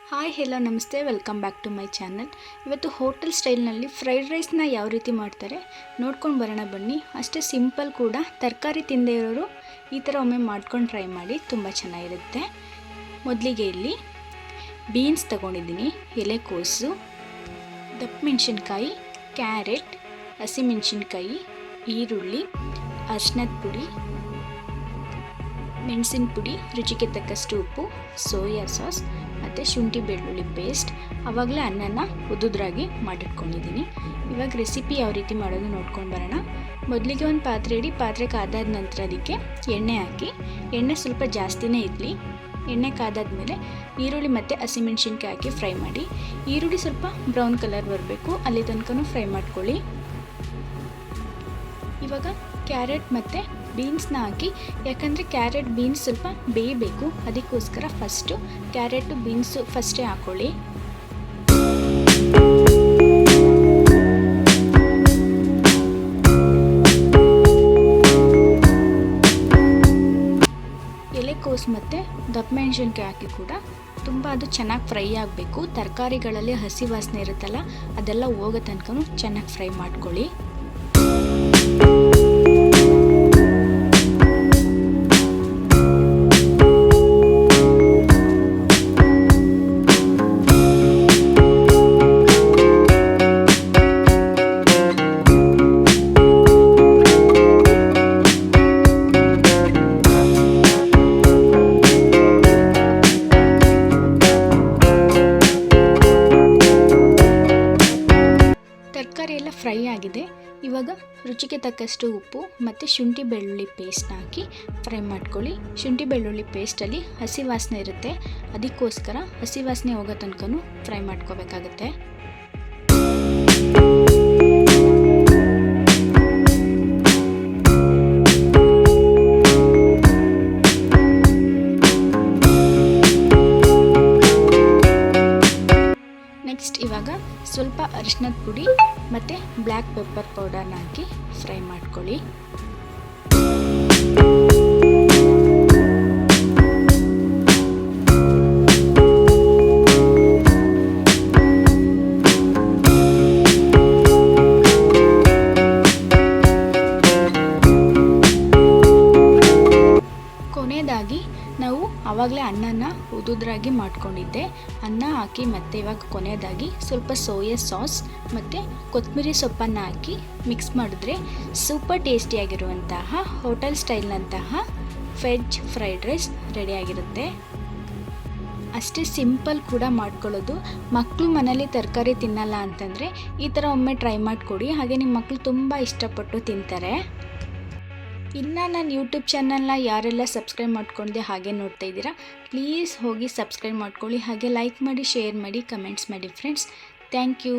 Hi hello ನಮಸ್ತೆ, welcome back to my channel. ಇವತ್ತು hotel ಸ್ಟೈಲ್ನಲ್ಲಿ ಫ್ರೈಡ್ ರೈಸ್ನ ಯಾವ ರೀತಿ ಮಾಡ್ತಾರೆ ನೋಡ್ಕೊಂಡು ಬರೋಣ ಬನ್ನಿ. ಅಷ್ಟೇ ಸಿಂಪಲ್ ಕೂಡ. ತರಕಾರಿ ತಿಂದೇ ಇರೋರು ಈ ಥರ ಒಮ್ಮೆ ಮಾಡ್ಕೊಂಡು ಟ್ರೈ ಮಾಡಿ, ತುಂಬ ಚೆನ್ನಾಗಿರುತ್ತೆ. ಮೊದಲಿಗೆ ಇಲ್ಲಿ ಬೀನ್ಸ್ ತೊಗೊಂಡಿದ್ದೀನಿ, ಎಲೆಕೋಸು, ದಪ್ಪ ಮೆಣಸಿನ್ಕಾಯಿ, ಕ್ಯಾರೆಟ್, ಹಸಿಮೆಣಸಿನ್ಕಾಯಿ, ಈರುಳ್ಳಿ, ಅರಿಶಿನದ ಪುಡಿ, ಮೆಣಸಿನ ಪುಡಿ, ರುಚಿಗೆ ತಕ್ಕಷ್ಟು ಉಪ್ಪು, ಸೋಯಾ ಸಾಸ್ ಮತ್ತು ಶುಂಠಿ ಬೆಳ್ಳುಳ್ಳಿ ಪೇಸ್ಟ್. ಆವಾಗಲೇ ಅನ್ನನ ಉದುದ್ರಾಗಿ ಮಾಡಿಟ್ಕೊಂಡಿದ್ದೀನಿ. ಇವಾಗ ರೆಸಿಪಿ ಯಾವ ರೀತಿ ಮಾಡೋದು ನೋಡ್ಕೊಂಡು ಬರೋಣ. ಮೊದಲಿಗೆ ಒಂದು ಪಾತ್ರೆ ಇಡಿ. ಪಾತ್ರೆ ಕಾದಾದ ನಂತರ ಅದಕ್ಕೆ ಎಣ್ಣೆ ಹಾಕಿ, ಎಣ್ಣೆ ಸ್ವಲ್ಪ ಜಾಸ್ತಿನೇ ಇರಲಿ. ಎಣ್ಣೆ ಕಾದಾದ್ಮೇಲೆ ಈರುಳ್ಳಿ ಮತ್ತು ಹಸಿಮೆಣಸಿನ್ಕಾಯಿ ಹಾಕಿ ಫ್ರೈ ಮಾಡಿ. ಈರುಳ್ಳಿ ಸ್ವಲ್ಪ ಬ್ರೌನ್ ಕಲರ್ ಬರಬೇಕು, ಅಲ್ಲಿ ತನಕ ಫ್ರೈ ಮಾಡ್ಕೊಳ್ಳಿ. ಇವಾಗ ಕ್ಯಾರೆಟ್ ಮತ್ತು ಬೀನ್ಸ್ನ ಹಾಕಿ, ಯಾಕಂದರೆ ಕ್ಯಾರೆಟ್ ಬೀನ್ಸ್ ಸ್ವಲ್ಪ ಬೇಯಬೇಕು, ಅದಕ್ಕೋಸ್ಕರ ಫಸ್ಟು ಕ್ಯಾರೆಟು ಬೀನ್ಸು ಫಸ್ಟೇ ಹಾಕ್ಕೊಳ್ಳಿ. ಎಲೆಕೋಸು ಮತ್ತು ದಪ್ಪ ಮೆಣಸಿನ್ಕಾಯಿ ಹಾಕಿ ಕೂಡ ತುಂಬ ಅದು ಚೆನ್ನಾಗಿ ಫ್ರೈ ಆಗಬೇಕು. ತರಕಾರಿಗಳಲ್ಲಿ ಹಸಿ ವಾಸನೆ ಇರುತ್ತಲ್ಲ, ಅದೆಲ್ಲ ಹೋಗೋ ತನಕ ಚೆನ್ನಾಗಿ ಫ್ರೈ ಮಾಡ್ಕೊಳ್ಳಿ. ತರಕಾರಿ ಎಲ್ಲ ಫ್ರೈ ಆಗಿದೆ. ಇವಾಗ ರುಚಿಗೆ ತಕ್ಕಷ್ಟು ಉಪ್ಪು ಮತ್ತು ಶುಂಠಿ ಬೆಳ್ಳುಳ್ಳಿ ಪೇಸ್ಟ್ನ ಹಾಕಿ ಫ್ರೈ ಮಾಡ್ಕೊಳ್ಳಿ. ಶುಂಠಿ ಬೆಳ್ಳುಳ್ಳಿ ಪೇಸ್ಟಲ್ಲಿ ಹಸಿ ವಾಸನೆ ಇರುತ್ತೆ, ಅದಕ್ಕೋಸ್ಕರ ಹಸಿ ವಾಸನೆ ಹೋಗೋ ತನಕ ಫ್ರೈ ಮಾಡ್ಕೋಬೇಕಾಗತ್ತೆ. ನೆಕ್ಸ್ಟ್ ಇವಾಗ ಸ್ವಲ್ಪ ಅರಿಶಿನದ ಪುಡಿ ಮತ್ತು ಬ್ಲ್ಯಾಕ್ ಪೆಪ್ಪರ್ ಪೌಡರ್ನ ಹಾಕಿ ಫ್ರೈ ಮಾಡ್ಕೊಳ್ಳಿ. ಕೊನೆಯದಾಗಿ ನಾವು ಆವಾಗಲೇ ಅನ್ನನ ಉದುದ್ರಾಗಿ ಮಾಡ್ಕೊಂಡಿದ್ದೆ, ಅನ್ನ ಹಾಕಿ ಮತ್ತು ಇವಾಗ ಕೊನೆಯದಾಗಿ ಸ್ವಲ್ಪ ಸೋಯಾ ಸಾಸ್ ಮತ್ತು ಕೊತ್ತಂಬರಿ ಸೊಪ್ಪನ್ನು ಹಾಕಿ ಮಿಕ್ಸ್ ಮಾಡಿದ್ರೆ ಸೂಪರ್ ಟೇಸ್ಟಿಯಾಗಿರುವಂತಹ ಹೋಟೆಲ್ ಸ್ಟೈಲ್ನಂತಹ ವೆಜ್ ಫ್ರೈಡ್ ರೈಸ್ ರೆಡಿಯಾಗಿರುತ್ತೆ. ಅಷ್ಟೇ ಸಿಂಪಲ್ ಕೂಡ ಮಾಡ್ಕೊಳ್ಳೋದು. ಮಕ್ಕಳು ಮನೇಲಿ ತರಕಾರಿ ತಿನ್ನಲ್ಲ ಅಂತಂದರೆ ಈ ಥರ ಒಮ್ಮೆ ಟ್ರೈ ಮಾಡಿಕೊಡಿ, ಹಾಗೆ ನಿಮ್ಮ ಮಕ್ಕಳು ತುಂಬ ಇಷ್ಟಪಟ್ಟು ತಿಂತಾರೆ. ಇನ್ನು ನನ್ನ ಯೂಟ್ಯೂಬ್ ಚಾನಲ್ನ ಯಾರೆಲ್ಲ ಸಬ್ಸ್ಕ್ರೈಬ್ ಮಾಡ್ಕೊಂಡೆ ಹಾಗೆ ನೋಡ್ತಾ ಇದ್ದೀರಾ, ಪ್ಲೀಸ್ ಹೋಗಿ ಸಬ್ಸ್ಕ್ರೈಬ್ ಮಾಡ್ಕೊಳ್ಳಿ. ಹಾಗೆ ಲೈಕ್ ಮಾಡಿ, ಶೇರ್ ಮಾಡಿ, ಕಮೆಂಟ್ಸ್ ಮಾಡಿ ಫ್ರೆಂಡ್ಸ್. Thank you.